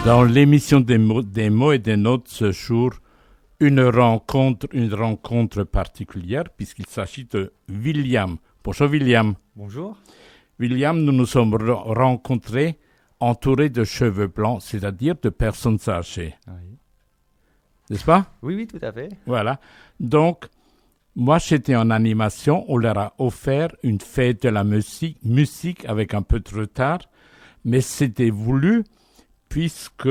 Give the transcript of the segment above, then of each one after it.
Dans l'émission des mots et des notes ce jour, une rencontre particulière puisqu'il s'agit de William. Bonjour William. Bonjour. William, nous nous sommes rencontrés entourés de cheveux blancs, c'est-à-dire de personnes âgées. Oui. N'est-ce pas? Oui, tout à fait. Voilà. Donc, moi j'étais en animation, on leur a offert une fête de la musique avec un peu de retard, mais c'était voulu puisque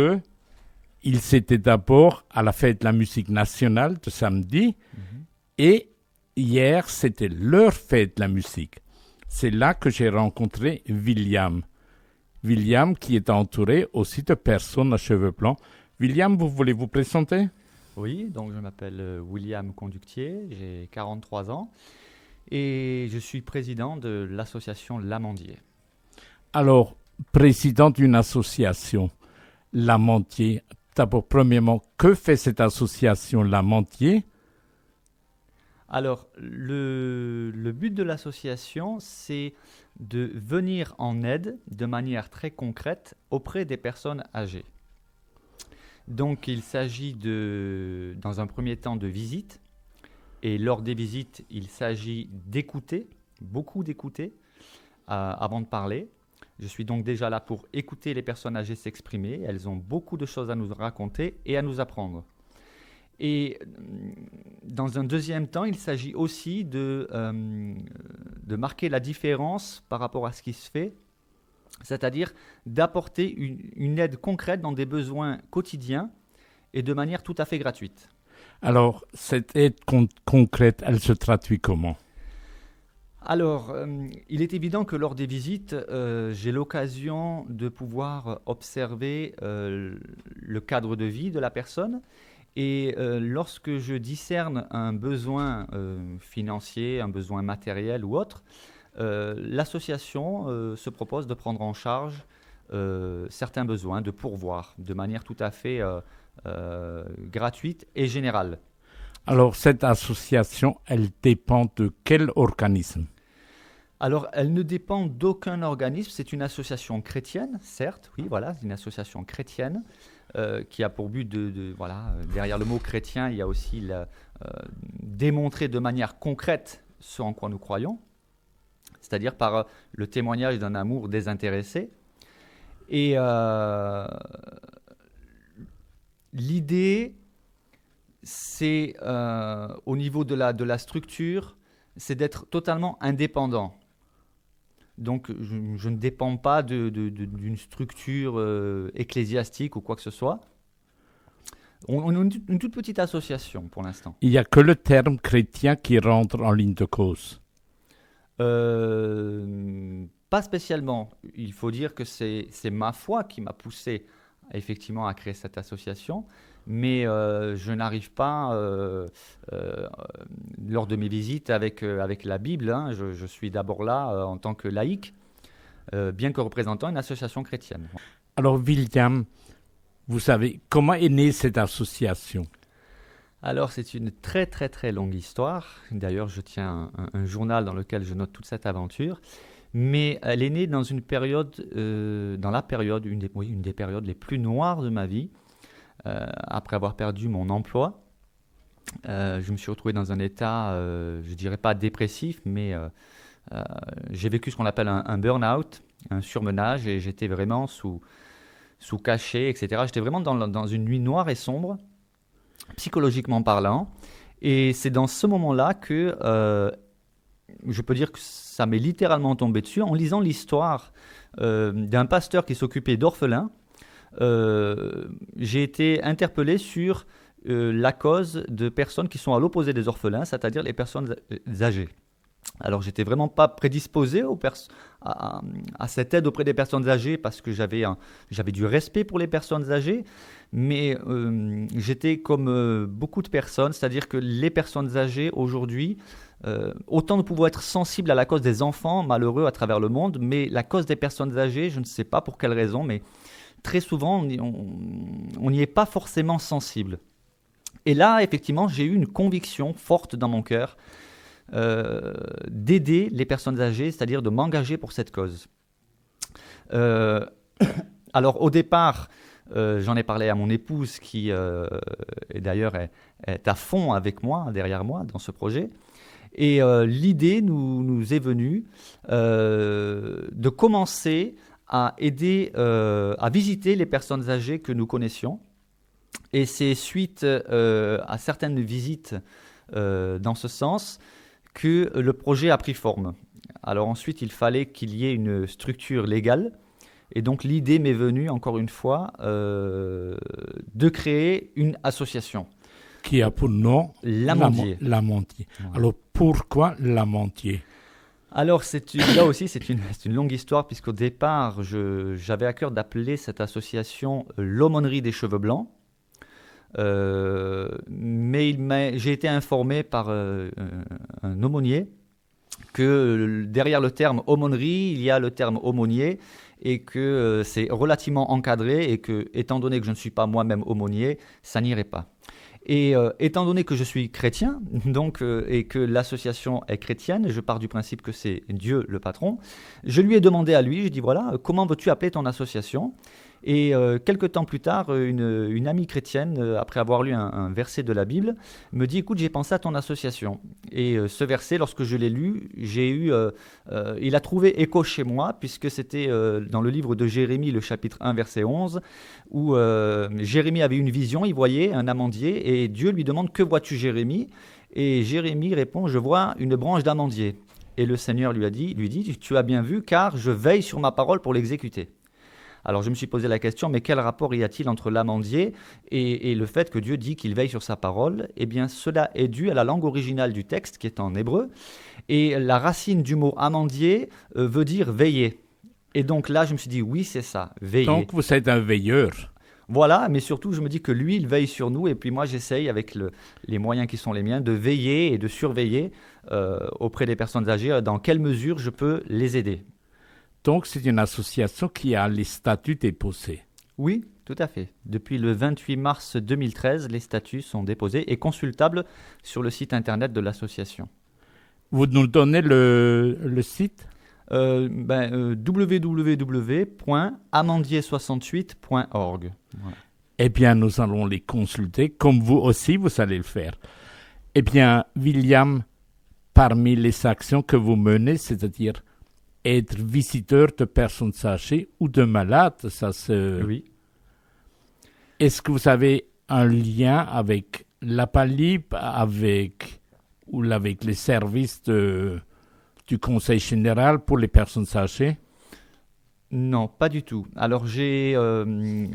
ils étaient d'abord à la fête de la musique nationale de samedi et hier c'était leur fête de la musique. C'est là que j'ai rencontré William. William qui est entouré aussi de personnes à cheveux blancs. William, vous voulez vous présenter? Oui, donc je m'appelle William Conductier, j'ai 43 ans et je suis président de l'association L'Amandier. Alors, président d'une association, L'Amandier, d'abord, premièrement, que fait cette association L'Amandier? Alors, le but de l'association, c'est de venir en aide de manière très concrète auprès des personnes âgées. Donc, il s'agit dans un premier temps de visites. Et lors des visites, il s'agit d'écouter, beaucoup d'écouter, avant de parler. Je suis donc déjà là pour écouter les personnes âgées s'exprimer. Elles ont beaucoup de choses à nous raconter et à nous apprendre. Et dans un deuxième temps, il s'agit aussi de marquer la différence par rapport à ce qui se fait, c'est-à-dire d'apporter une aide concrète dans des besoins quotidiens et de manière tout à fait gratuite. Alors, cette aide concrète, elle se traduit comment? Alors, il est évident que lors des visites, j'ai l'occasion de pouvoir observer le cadre de vie de la personne. Et lorsque je discerne un besoin financier, un besoin matériel ou autre, l'association se propose de prendre en charge certains besoins, de pourvoir de manière tout à fait gratuite et générale. Alors, cette association, elle dépend de quel organisme? Alors, elle ne dépend d'aucun organisme. C'est une association chrétienne, certes, oui, voilà, c'est une association chrétienne qui a pour but derrière le mot chrétien, il y a aussi démontrer de manière concrète ce en quoi nous croyons, c'est-à-dire par le témoignage d'un amour désintéressé. Et l'idée, c'est au niveau de la structure, c'est d'être totalement indépendant. Donc, je ne dépends pas d'une structure ecclésiastique ou quoi que ce soit. On est une toute petite association pour l'instant. Il n'y a que le terme chrétien qui rentre en ligne de cause. Pas spécialement. Il faut dire que c'est ma foi qui m'a poussé effectivement à créer cette association. Mais je n'arrive pas, lors de mes visites avec la Bible, hein, je suis d'abord là en tant que laïc, bien que représentant une association chrétienne. Alors William, vous savez, comment est née cette association? Alors c'est une très très très longue histoire. D'ailleurs je tiens un journal dans lequel je note toute cette aventure. Mais elle est née dans une période, une des périodes les plus noires de ma vie. Après avoir perdu mon emploi, je me suis retrouvé dans un état, je dirais pas dépressif, mais j'ai vécu ce qu'on appelle un burn-out, un surmenage, et j'étais vraiment sous cachet, etc. J'étais vraiment dans une nuit noire et sombre, psychologiquement parlant. Et c'est dans ce moment-là que je peux dire que ça m'est littéralement tombé dessus en lisant l'histoire d'un pasteur qui s'occupait d'orphelins. J'ai été interpellé sur la cause de personnes qui sont à l'opposé des orphelins, c'est-à-dire les personnes âgées. Alors, j'étais vraiment pas prédisposé à cette aide auprès des personnes âgées parce que j'avais du respect pour les personnes âgées, mais j'étais comme beaucoup de personnes, c'est-à-dire que les personnes âgées aujourd'hui, autant nous pouvons être sensibles à la cause des enfants malheureux à travers le monde, mais la cause des personnes âgées, je ne sais pas pour quelle raison, mais très souvent, on n'y est pas forcément sensible. Et là, effectivement, j'ai eu une conviction forte dans mon cœur d'aider les personnes âgées, c'est-à-dire de m'engager pour cette cause. Alors, au départ, J'en ai parlé à mon épouse qui, et d'ailleurs, est à fond avec moi, derrière moi, dans ce projet. Et l'idée nous est venue de commencer à aider, à visiter les personnes âgées que nous connaissions. Et c'est suite à certaines visites dans ce sens que le projet a pris forme. Alors ensuite, il fallait qu'il y ait une structure légale. Et donc l'idée m'est venue, encore une fois, de créer une association. Qui a pour nom l'Amandier. L'Amandier. Ouais. Alors pourquoi l'Amandier? Alors là aussi, c'est une longue histoire, puisqu'au départ, j'avais à cœur d'appeler cette association l'Aumônerie des Cheveux Blancs. Mais j'ai été informé par un aumônier que derrière le terme aumônerie, il y a le terme aumônier et que c'est relativement encadré et que, étant donné que je ne suis pas moi-même aumônier, ça n'irait pas. Et étant donné que je suis chrétien donc, et que l'association est chrétienne, je pars du principe que c'est Dieu le patron, je lui ai demandé à lui, je dis voilà, comment veux-tu appeler ton association ? Et quelques temps plus tard, une amie chrétienne, après avoir lu un verset de la Bible, me dit écoute, j'ai pensé à ton association. Et ce verset, lorsque je l'ai lu, il a trouvé écho chez moi, puisque c'était dans le livre de Jérémie, le chapitre 1, verset 11, où Jérémie avait une vision, il voyait un amandier, et Dieu lui demande que vois-tu, Jérémie ? Et Jérémie répond je vois une branche d'amandier. Et le Seigneur lui dit tu as bien vu, car je veille sur ma parole pour l'exécuter. Alors je me suis posé la question, mais quel rapport y a-t-il entre l'amandier et le fait que Dieu dit qu'il veille sur sa parole ? Eh bien, cela est dû à la langue originale du texte, qui est en hébreu, et la racine du mot amandier veut dire veiller. Et donc là, je me suis dit, oui, c'est ça, veiller. Donc vous êtes un veilleur. Voilà, mais surtout, je me dis que lui, il veille sur nous, et puis moi, j'essaye, avec les moyens qui sont les miens, de veiller et de surveiller auprès des personnes âgées, dans quelle mesure je peux les aider. Donc, c'est une association qui a les statuts déposés. Oui, tout à fait. Depuis le 28 mars 2013, les statuts sont déposés et consultables sur le site internet de l'association. Vous nous donnez le site ? www.amandier68.org. Voilà. Eh bien, nous allons les consulter, comme vous aussi, vous allez le faire. Eh bien, William, parmi les actions que vous menez, c'est-à-dire être visiteur de personnes âgées ou de malades, Oui. Est-ce que vous avez un lien avec l'APALIP, avec les services du Conseil général pour les personnes âgées ? Non, pas du tout. Alors j'ai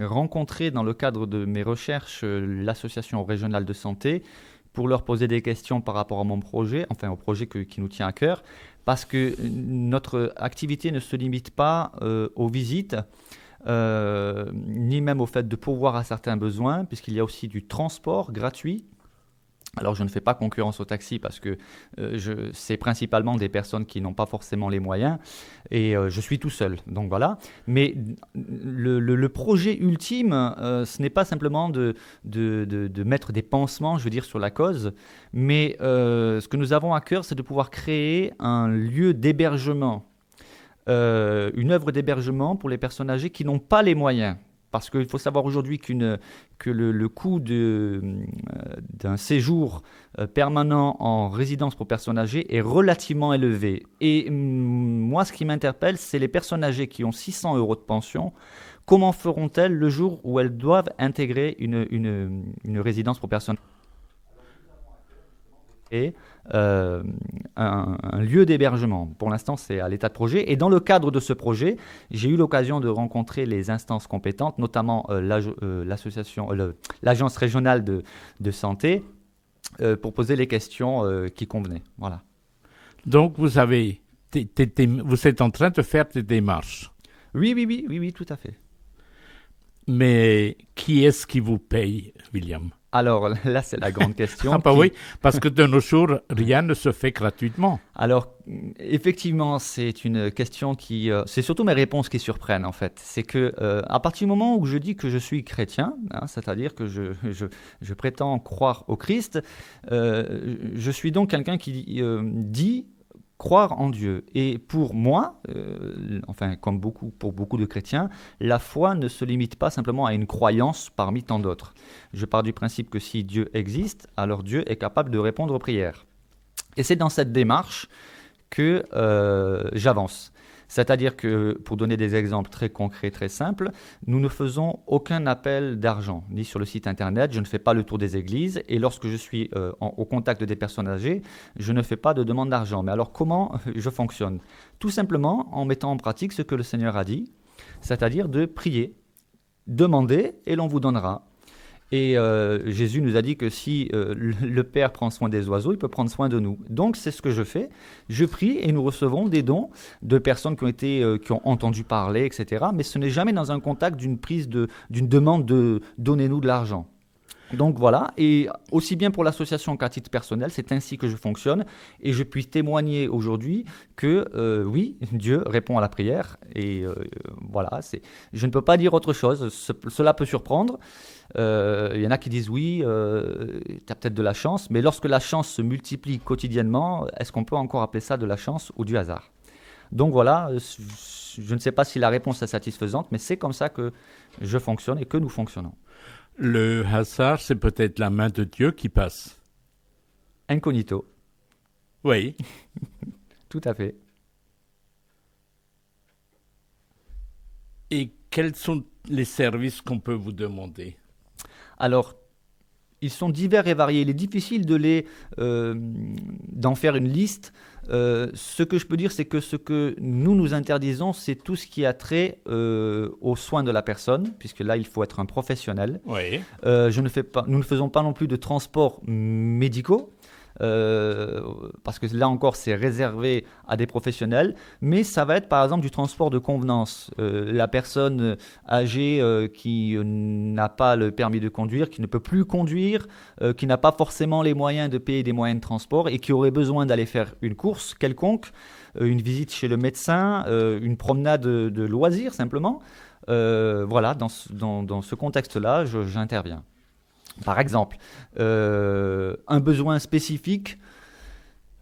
rencontré dans le cadre de mes recherches l'association régionale de santé pour leur poser des questions par rapport à mon projet, enfin au projet qui nous tient à cœur, parce que notre activité ne se limite pas aux visites, ni même au fait de pourvoir à certains besoins, puisqu'il y a aussi du transport gratuit. Alors je ne fais pas concurrence au taxi parce que c'est principalement des personnes qui n'ont pas forcément les moyens et je suis tout seul, donc voilà. Mais le projet ultime, ce n'est pas simplement de mettre des pansements, je veux dire, sur la cause, mais ce que nous avons à cœur, c'est de pouvoir créer un lieu d'hébergement, une œuvre d'hébergement pour les personnes âgées qui n'ont pas les moyens. Parce qu'il faut savoir aujourd'hui que le coût d'un séjour permanent en résidence pour personnes âgées est relativement élevé. Et moi, ce qui m'interpelle, c'est les personnes âgées qui ont 600 € de pension. Comment feront-elles le jour où elles doivent intégrer une résidence pour personnes âgées ? Un lieu d'hébergement. Pour l'instant, c'est à l'état de projet. Et dans le cadre de ce projet, j'ai eu l'occasion de rencontrer les instances compétentes, notamment l'agence régionale de santé, pour poser les questions qui convenaient. Voilà. Donc, vous êtes en train de faire des démarches. Oui, tout à fait. Mais qui est-ce qui vous paye, William ? Alors là, c'est la grande question. Oui, parce que de nos jours, rien ne se fait gratuitement. Alors, effectivement, c'est une question c'est surtout mes réponses qui surprennent, en fait. C'est que à partir du moment où je dis que je suis chrétien, c'est-à-dire que je prétends croire au Christ, je suis donc quelqu'un qui dit croire en Dieu. Et pour moi, comme pour beaucoup de chrétiens, la foi ne se limite pas simplement à une croyance parmi tant d'autres. Je pars du principe que si Dieu existe, alors Dieu est capable de répondre aux prières. Et c'est dans cette démarche que j'avance. C'est-à-dire que, pour donner des exemples très concrets, très simples, nous ne faisons aucun appel d'argent, ni sur le site internet, je ne fais pas le tour des églises, et lorsque je suis au contact des personnes âgées, je ne fais pas de demande d'argent. Mais alors comment je fonctionne? Tout simplement en mettant en pratique ce que le Seigneur a dit, c'est-à-dire de prier, demander, et l'on vous donnera. Et Jésus nous a dit que si le Père prend soin des oiseaux, il peut prendre soin de nous. Donc c'est ce que je fais. Je prie et nous recevons des dons de personnes qui ont entendu parler, etc. Mais ce n'est jamais dans un contact d'une demande de donnez-nous de l'argent. Donc voilà, et aussi bien pour l'association qu'à titre personnel, c'est ainsi que je fonctionne, et je puis témoigner aujourd'hui que oui, Dieu répond à la prière, et voilà, je ne peux pas dire autre chose. Cela peut surprendre. Il y en a qui disent oui, tu as peut-être de la chance, mais lorsque la chance se multiplie quotidiennement, est-ce qu'on peut encore appeler ça de la chance ou du hasard? Donc voilà, je ne sais pas si la réponse est satisfaisante, mais c'est comme ça que je fonctionne et que nous fonctionnons. Le hasard, c'est peut-être la main de Dieu qui passe. Incognito. Oui. Tout à fait. Et quels sont les services qu'on peut vous demander? Alors, ils sont divers et variés. Il est difficile d'en faire une liste. Ce que je peux dire, c'est que ce que nous interdisons, c'est tout ce qui a trait aux soins de la personne, puisque là, il faut être un professionnel. Oui. Nous ne faisons pas non plus de transports médicaux. Parce que là encore c'est réservé à des professionnels, mais ça va être par exemple du transport de convenance. La personne âgée qui n'a pas le permis de conduire, qui ne peut plus conduire, qui n'a pas forcément les moyens de payer des moyens de transport et qui aurait besoin d'aller faire une course quelconque, une visite chez le médecin, une promenade de loisirs simplement. Voilà, dans ce contexte-là, j'interviens. Par exemple, un besoin spécifique,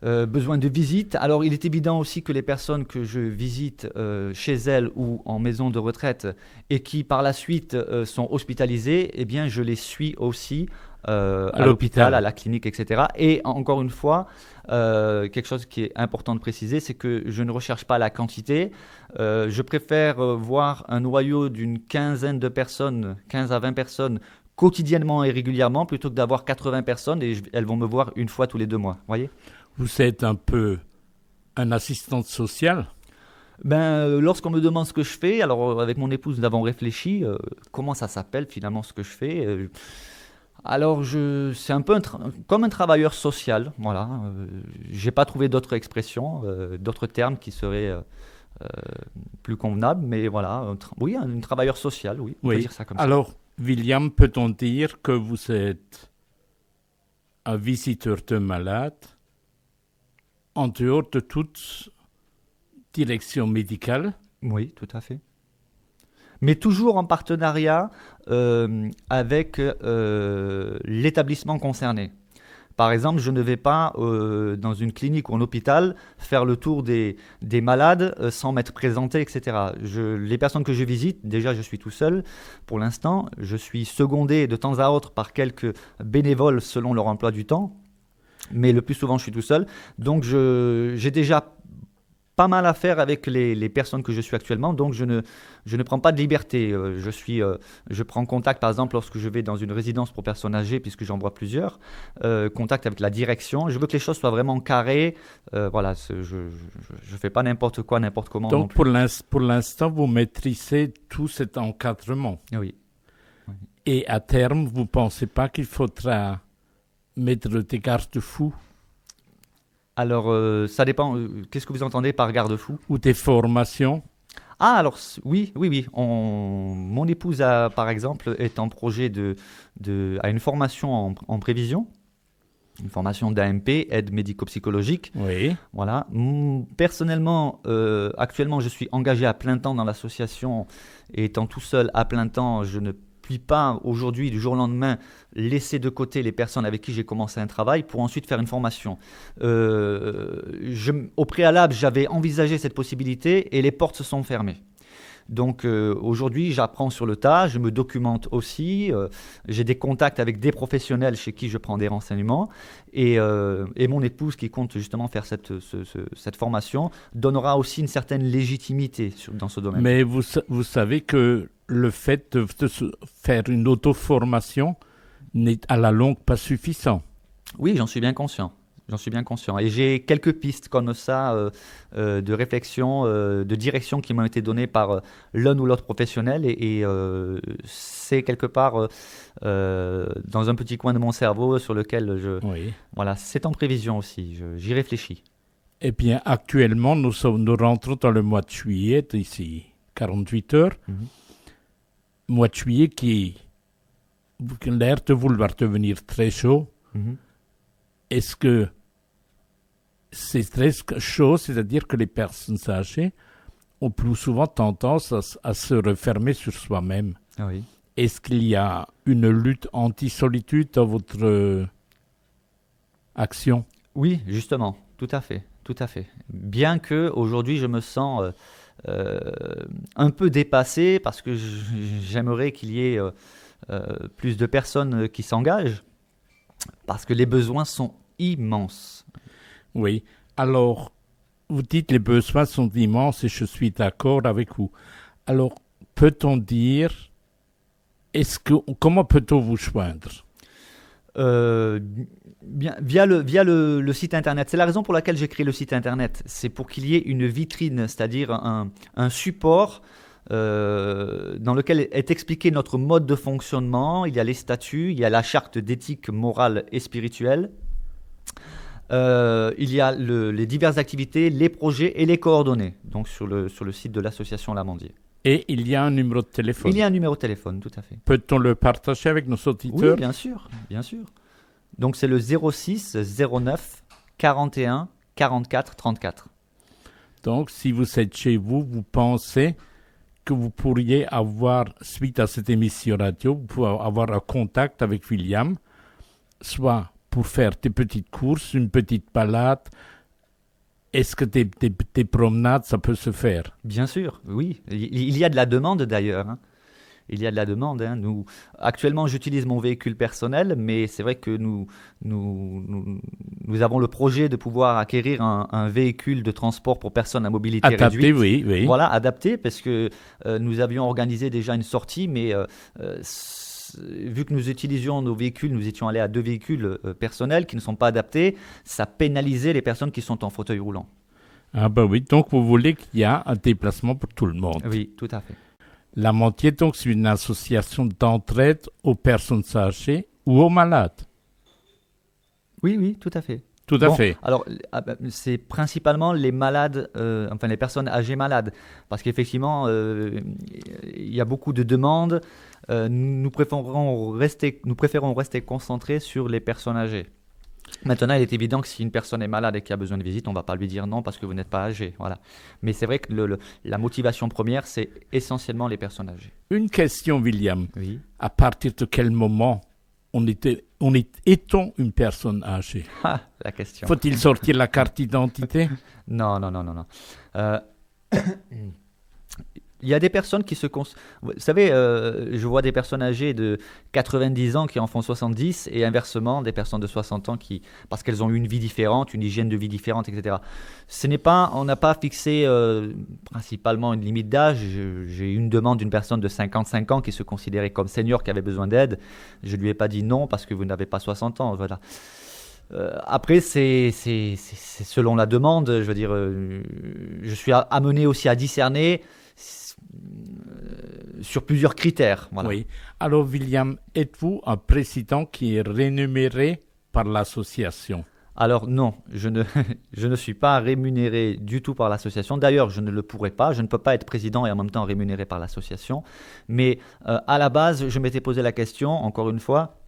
besoin de visite. Alors, il est évident aussi que les personnes que je visite chez elles ou en maison de retraite et qui, par la suite, sont hospitalisées, eh bien, je les suis aussi à l'hôpital, à la clinique, etc. Et encore une fois, quelque chose qui est important de préciser, c'est que je ne recherche pas la quantité. Je préfère voir un noyau d'une quinzaine de personnes, 15 à 20 personnes, quotidiennement et régulièrement, plutôt que d'avoir 80 personnes et elles vont me voir une fois tous les 2 mois. Voyez ? Vous êtes un peu un assistant social ? Lorsqu'on me demande ce que je fais, alors avec mon épouse, nous avons réfléchi, comment ça s'appelle finalement ce que je fais. Alors, c'est un peu comme un travailleur social, voilà. J'ai pas trouvé d'autres expressions, d'autres termes qui seraient plus convenables, mais voilà, un travailleur social, oui, on peut dire ça comme ça. Alors, William, peut-on dire que vous êtes un visiteur de malades en dehors de toute direction médicale? Oui, tout à fait. Mais toujours en partenariat avec l'établissement concerné. Par exemple, je ne vais pas dans une clinique ou un hôpital faire le tour des malades sans m'être présenté, etc. Les personnes que je visite, déjà je suis tout seul pour l'instant. Je suis secondé de temps à autre par quelques bénévoles selon leur emploi du temps. Mais le plus souvent, je suis tout seul. Donc, j'ai déjà pas mal à faire avec les personnes que je suis actuellement, donc je ne prends pas de liberté. Je prends contact, par exemple, lorsque je vais dans une résidence pour personnes âgées, puisque j'en vois plusieurs, contact avec la direction. Je veux que les choses soient vraiment carrées. Voilà, je fais pas n'importe quoi, n'importe comment. Donc, pour l'instant, vous maîtrisez tout cet encadrement. Oui. Et à terme, vous pensez pas qu'il faudra mettre des garde-fous? Alors, ça dépend. Qu'est-ce que vous entendez par garde-fou? Ou des formations? Ah, alors, oui. Mon épouse, par exemple, est en projet a une formation en prévision, une formation d'AMP, aide médico-psychologique. Oui. Voilà. Personnellement, actuellement, je suis engagé à plein temps dans l'association. Et étant tout seul à plein temps, je ne puis pas aujourd'hui, du jour au lendemain, laisser de côté les personnes avec qui j'ai commencé un travail pour ensuite faire une formation. Au préalable, j'avais envisagé cette possibilité et les portes se sont fermées. Donc aujourd'hui, j'apprends sur le tas, je me documente aussi, j'ai des contacts avec des professionnels chez qui je prends des renseignements et mon épouse qui compte justement faire cette formation donnera aussi une certaine légitimité dans ce domaine. Mais vous savez que le fait de faire une auto-formation n'est à la longue pas suffisant. Oui, j'en suis bien conscient. Et j'ai quelques pistes comme ça de réflexion, de direction qui m'ont été données par l'un ou l'autre professionnel et c'est quelque part dans un petit coin de mon cerveau sur lequel voilà, c'est en prévision aussi, j'y réfléchis. Eh bien, actuellement, nous rentrons dans le mois de juillet, d'ici 48 heures. Mois de juillet qui a l'air de vouloir devenir très chaud. Est-ce que c'est très chaud, c'est-à-dire que les personnes âgées ont plus souvent tendance à se refermer sur soi-même? Oui. Est-ce qu'il y a une lutte anti-solitude dans votre action? Oui, justement, tout à fait. Bien que aujourd'hui je me sens un peu dépassé parce que j'aimerais qu'il y ait plus de personnes qui s'engagent. Parce que les besoins sont immenses. Oui. Alors, vous dites les besoins sont immenses et je suis d'accord avec vous. Alors, peut-on dire, comment peut-on vous joindre? Via le site internet. C'est la raison pour laquelle j'ai créé le site internet. C'est pour qu'il y ait une vitrine, c'est-à-dire un support dans lequel est expliqué notre mode de fonctionnement. Il y a les statuts, il y a la charte d'éthique morale et spirituelle, il y a les diverses activités, les projets et les coordonnées, donc sur le site de l'association L'Amandier. Et il y a un numéro de téléphone. Il y a un numéro de téléphone, tout à fait. Peut-on le partager avec nos auditeurs? Oui, bien sûr. Donc c'est le 06 09 41 44 34. Donc si vous êtes chez vous, vous pensez que vous pourriez avoir, suite à cette émission radio, vous pouvez avoir un contact avec William, soit pour faire des petites courses, une petite balade. Est-ce que des promenades, ça peut se faire? Bien sûr, oui. Il y a de la demande d'ailleurs. Il y a de la demande. Actuellement, j'utilise mon véhicule personnel, mais c'est vrai que nous avons le projet de pouvoir acquérir un véhicule de transport pour personnes à mobilité adapté, réduite. Oui. Voilà, adapté, parce que nous avions organisé déjà une sortie, mais vu que nous utilisions nos véhicules, nous étions allés à 2 véhicules personnels qui ne sont pas adaptés, ça pénalisait les personnes qui sont en fauteuil roulant. Ah ben oui, donc vous voulez qu'il y ait un déplacement pour tout le monde. Oui, tout à fait. L'Amandier, donc, c'est une association d'entraide aux personnes âgées ou aux malades. Oui, tout à fait. Tout à fait. Alors, c'est principalement les malades, les personnes âgées malades. Parce qu'effectivement, il y a beaucoup de demandes. Nous préférons rester concentrés sur les personnes âgées. Maintenant, il est évident que si une personne est malade et qui a besoin de visite, on ne va pas lui dire non parce que vous n'êtes pas âgé. Voilà. Mais c'est vrai que la motivation première, c'est essentiellement les personnes âgées. Une question, William. Oui. À partir de quel moment est-on une personne âgée? La question. Faut-il sortir la carte d'identité? Non. Il y a des personnes qui vous savez, je vois des personnes âgées de 90 ans qui en font 70 et inversement des personnes de 60 ans parce qu'elles ont eu une vie différente, une hygiène de vie différente, etc. On n'a pas fixé principalement une limite d'âge. J'ai eu une demande d'une personne de 55 ans qui se considérait comme senior, qui avait besoin d'aide. Je lui ai pas dit non parce que vous n'avez pas 60 ans. Voilà. Après, c'est selon la demande. Je veux dire, je suis amené aussi à discerner sur plusieurs critères. Voilà. Oui. Alors, William, êtes-vous un président qui est rémunéré par l'association? Alors non, je ne suis pas rémunéré du tout par l'association. D'ailleurs, je ne le pourrais pas. Je ne peux pas être président et en même temps rémunéré par l'association. Mais à la base, je m'étais posé la question, encore une fois,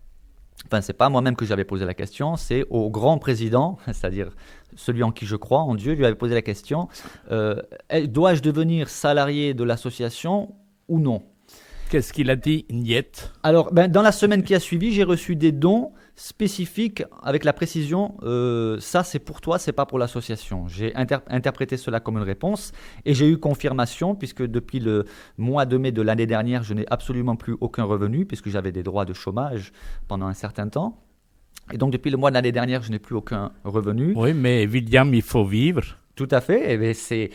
c'est pas moi-même que j'avais posé la question, c'est au grand président, c'est-à-dire celui en qui je crois, en Dieu, lui avait posé la question, dois-je devenir salarié de l'association ou non? Qu'est-ce qu'il a dit, Niet? Alors, dans la semaine qui a suivi, j'ai reçu des dons spécifiques avec la précision ça c'est pour toi, c'est pas pour l'association. J'ai interprété cela comme une réponse et j'ai eu confirmation puisque depuis le mois de mai de l'année dernière, je n'ai absolument plus aucun revenu puisque j'avais des droits de chômage pendant un certain temps. Et donc depuis le mois de l'année dernière, je n'ai plus aucun revenu. Oui, mais William, il faut vivre. Tout à fait, et c'est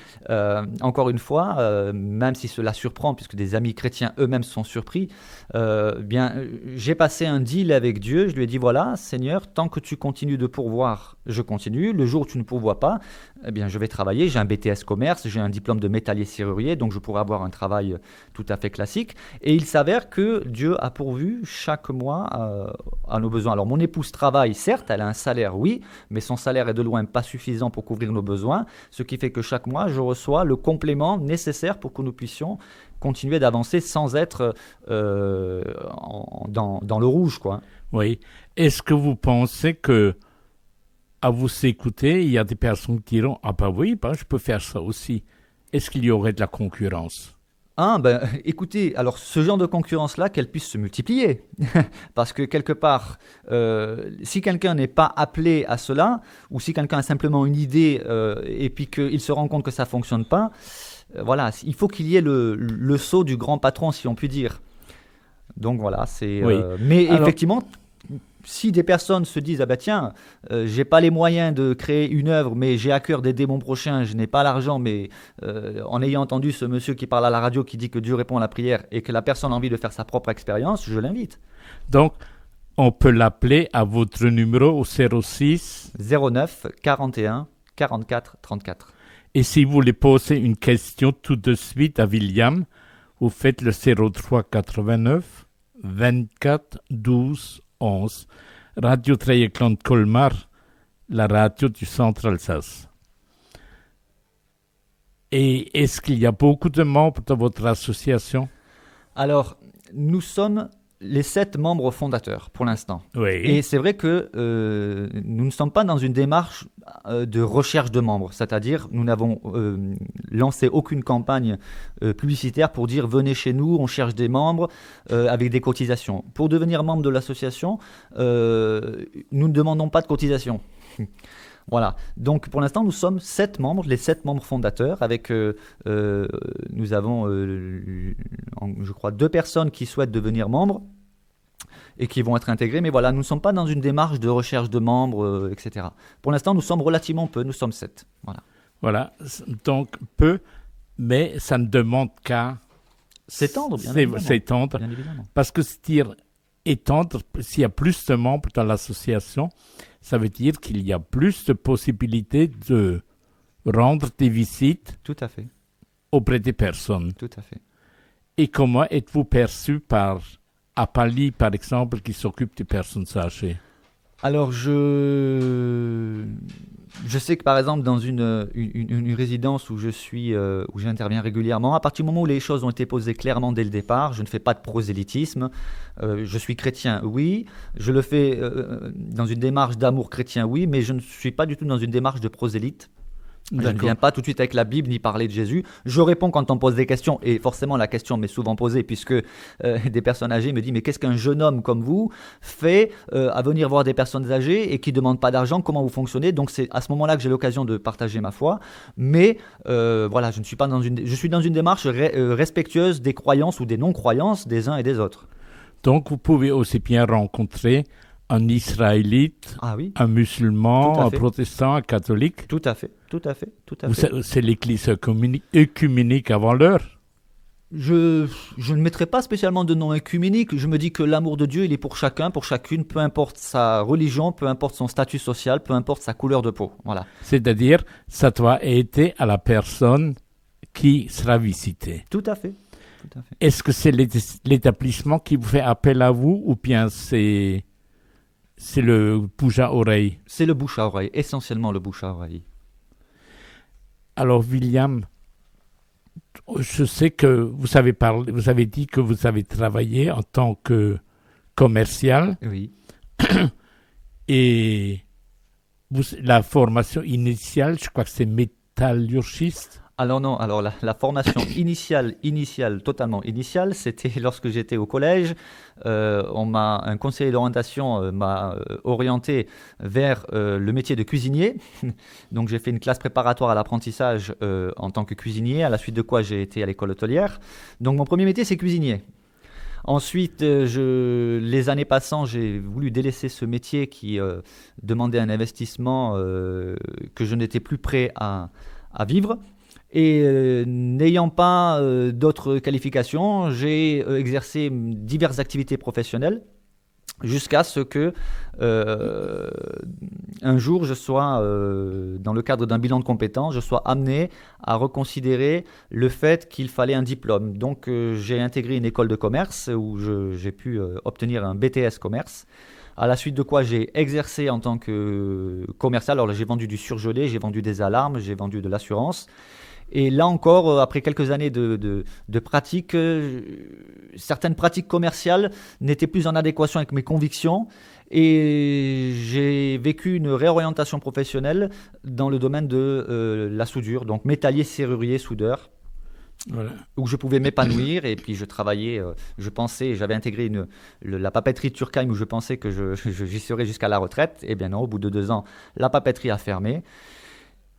encore une fois, même si cela surprend, puisque des amis chrétiens eux-mêmes sont surpris, j'ai passé un deal avec Dieu, je lui ai dit voilà, Seigneur, tant que tu continues de pourvoir, je continue, le jour où tu ne pourvois pas, eh bien je vais travailler, j'ai un BTS commerce, j'ai un diplôme de métallier serrurier, donc je pourrai avoir un travail tout à fait classique, et il s'avère que Dieu a pourvu chaque mois à nos besoins. Alors mon épouse travaille, certes, elle a un salaire, oui, mais son salaire est de loin pas suffisant pour couvrir nos besoins, ce qui fait que chaque mois, je reçois le complément nécessaire pour que nous puissions continuer d'avancer sans être dans le rouge, quoi. Oui. Est-ce que vous pensez que, à vous écouter, il y a des personnes qui diront « Ah bah oui, je peux faire ça aussi ». Est-ce qu'il y aurait de la concurrence ? Écoutez, alors ce genre de concurrence-là, qu'elle puisse se multiplier. Parce que quelque part, si quelqu'un n'est pas appelé à cela, ou si quelqu'un a simplement une idée et puis qu'il se rend compte que ça ne fonctionne pas, voilà, il faut qu'il y ait le sceau du grand patron, si on peut dire. Donc voilà, c'est... Oui. Mais alors, effectivement... Si des personnes se disent « Ah bah tiens, j'ai pas les moyens de créer une œuvre, mais j'ai à cœur d'aider mon prochain, je n'ai pas l'argent, mais en ayant entendu ce monsieur qui parle à la radio qui dit que Dieu répond à la prière et que la personne a envie de faire sa propre expérience, je l'invite. » Donc, on peut l'appeler à votre numéro au 06 09 41 44 34. Et si vous voulez poser une question tout de suite à William, vous faites le 03 89 24 12 11. Radio Dreieckland Colmar, la radio du centre Alsace. Et est-ce qu'il y a beaucoup de membres dans votre association ? Alors, nous sommes les 7 membres fondateurs pour l'instant. Oui. Et c'est vrai que nous ne sommes pas dans une démarche de recherche de membres, c'est-à-dire nous n'avons lancé aucune campagne publicitaire pour dire venez chez nous, on cherche des membres avec des cotisations. Pour devenir membre de l'association, nous ne demandons pas de cotisation. Voilà, donc pour l'instant nous sommes 7 membres, les 7 membres fondateurs, avec nous avons je crois 2 personnes qui souhaitent devenir membres et qui vont être intégrées, mais voilà, nous ne sommes pas dans une démarche de recherche de membres, etc. Pour l'instant nous sommes relativement peu, nous sommes 7. Voilà, donc peu, mais ça ne demande qu'à s'étendre, bien évidemment. S'étendre, bien évidemment. Parce que c'est-à-dire étendre, s'il y a plus de membres dans l'association, ça veut dire qu'il y a plus de possibilités de rendre des visites Tout à fait. auprès des personnes. Tout à fait. Et comment êtes-vous perçu par Apali, par exemple, qui s'occupe des personnes âgées ? Alors, je sais que par exemple dans une résidence où où j'interviens régulièrement, à partir du moment où les choses ont été posées clairement dès le départ, je ne fais pas de prosélytisme. Je suis chrétien, oui. Je le fais dans une démarche d'amour chrétien, oui, mais je ne suis pas du tout dans une démarche de prosélyte. Je ne viens pas tout de suite avec la Bible ni parler de Jésus. Je réponds quand on pose des questions, et forcément la question m'est souvent posée puisque des personnes âgées me disent « Mais qu'est-ce qu'un jeune homme comme vous fait à venir voir des personnes âgées et qui ne demandent pas d'argent ? Comment vous fonctionnez ?» Donc c'est à ce moment-là que j'ai l'occasion de partager ma foi. Mais voilà, je suis dans une démarche respectueuse des croyances ou des non-croyances des uns et des autres. Donc vous pouvez aussi bien rencontrer un Israélite, un musulman, un protestant, un catholique. Tout à fait, tout à fait, tout à fait. C'est l'église œcuménique avant l'heure. Je ne mettrai pas spécialement de nom œcuménique. Je me dis que l'amour de Dieu, il est pour chacun, pour chacune, peu importe sa religion, peu importe son statut social, peu importe sa couleur de peau. Voilà. C'est-à-dire, ça doit aider à la personne qui sera visitée. Tout à fait. Tout à fait. Est-ce que c'est l'établissement qui vous fait appel à vous ou bien c'est le bouche à oreille? C'est le bouche à oreille, essentiellement le bouche à oreille. Alors, William, je sais que vous avez dit que vous avez travaillé en tant que commercial. Oui. Et la formation initiale, je crois que c'est métallurgiste. Alors non, alors la formation totalement initiale, c'était lorsque j'étais au collège. Un conseiller d'orientation m'a orienté vers le métier de cuisinier. Donc j'ai fait une classe préparatoire à l'apprentissage en tant que cuisinier, à la suite de quoi j'ai été à l'école hôtelière. Donc mon premier métier, c'est cuisinier. Ensuite, les années passant, j'ai voulu délaisser ce métier qui demandait un investissement que je n'étais plus prêt à vivre. Et n'ayant pas d'autres qualifications, j'ai exercé diverses activités professionnelles jusqu'à ce que un jour je sois, dans le cadre d'un bilan de compétences, je sois amené à reconsidérer le fait qu'il fallait un diplôme. Donc j'ai intégré une école de commerce où j'ai pu obtenir un BTS commerce. À la suite de quoi j'ai exercé en tant que commercial. Alors là, j'ai vendu du surgelé, j'ai vendu des alarmes, j'ai vendu de l'assurance. Et là encore, après quelques années de pratique, certaines pratiques commerciales n'étaient plus en adéquation avec mes convictions. Et j'ai vécu une réorientation professionnelle dans le domaine de la soudure, donc métallier, serrurier, soudeur. Voilà. Où je pouvais m'épanouir, et puis je travaillais, j'avais intégré la papeterie Turkheim où je pensais que j'y serais jusqu'à la retraite. Et bien non, au bout de 2 ans, la papeterie a fermé.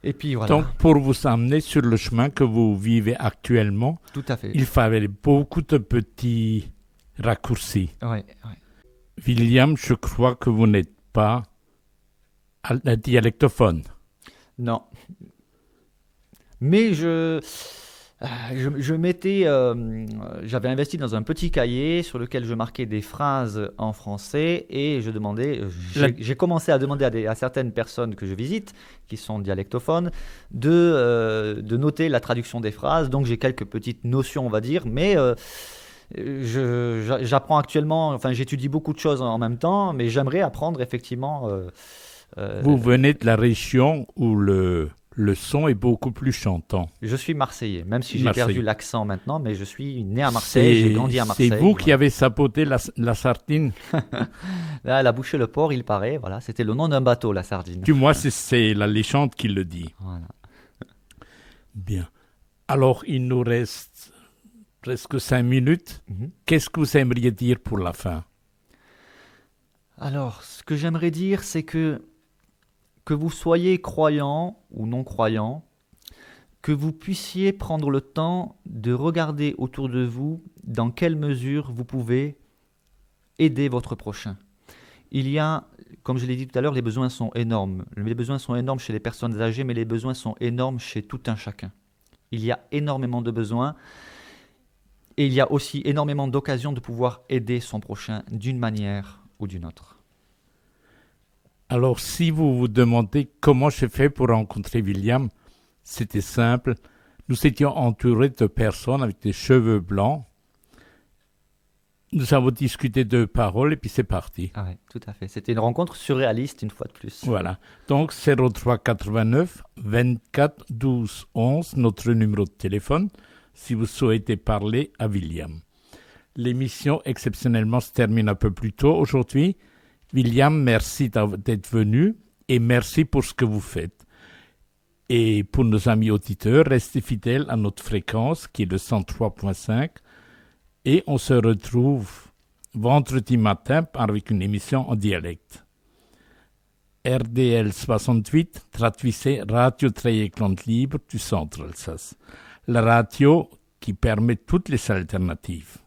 Et puis voilà. Donc pour vous amener sur le chemin que vous vivez actuellement, tout à fait. Il fallait beaucoup de petits raccourcis. Oui. William, je crois que vous n'êtes pas un dialectophone. Non. Mais j'avais investi dans un petit cahier sur lequel je marquais des phrases en français et j'ai commencé à demander à certaines personnes que je visite, qui sont dialectophones, de noter la traduction des phrases. Donc j'ai quelques petites notions, on va dire, mais j'apprends actuellement, j'étudie beaucoup de choses en même temps, mais j'aimerais apprendre effectivement. Vous venez de la région où le son est beaucoup plus chantant. Je suis Marseillais, même si j'ai perdu l'accent maintenant, mais je suis né à Marseille, j'ai grandi à Marseille. C'est vous qui avez sapoté la sardine. Là, elle a bouché le port, il paraît. Voilà, c'était le nom d'un bateau, la sardine. Moi, c'est la légende qui le dit. Voilà. Bien. Alors, il nous reste presque 5 minutes. Qu'est-ce que vous aimeriez dire pour la fin? Alors, ce que j'aimerais dire, c'est que vous soyez croyant ou non croyant, que vous puissiez prendre le temps de regarder autour de vous dans quelle mesure vous pouvez aider votre prochain. Il y a, comme je l'ai dit tout à l'heure, les besoins sont énormes. Les besoins sont énormes chez les personnes âgées, mais les besoins sont énormes chez tout un chacun. Il y a énormément de besoins et il y a aussi énormément d'occasions de pouvoir aider son prochain d'une manière ou d'une autre. Alors, si vous vous demandez comment j'ai fait pour rencontrer William, c'était simple. Nous étions entourés de personnes avec des cheveux blancs. Nous avons discuté 2 paroles et puis c'est parti. Ah oui, tout à fait. C'était une rencontre surréaliste une fois de plus. Voilà. Donc 03 89 24 12 11, notre numéro de téléphone, si vous souhaitez parler à William. L'émission exceptionnellement se termine un peu plus tôt aujourd'hui. William, merci d'être venu et merci pour ce que vous faites. Et pour nos amis auditeurs, restez fidèles à notre fréquence qui est le 103.5 et on se retrouve vendredi matin avec une émission en dialecte. RDL 68, traduisez Radio Dreieckland Libre du Centre Alsace. La radio qui permet toutes les alternatives.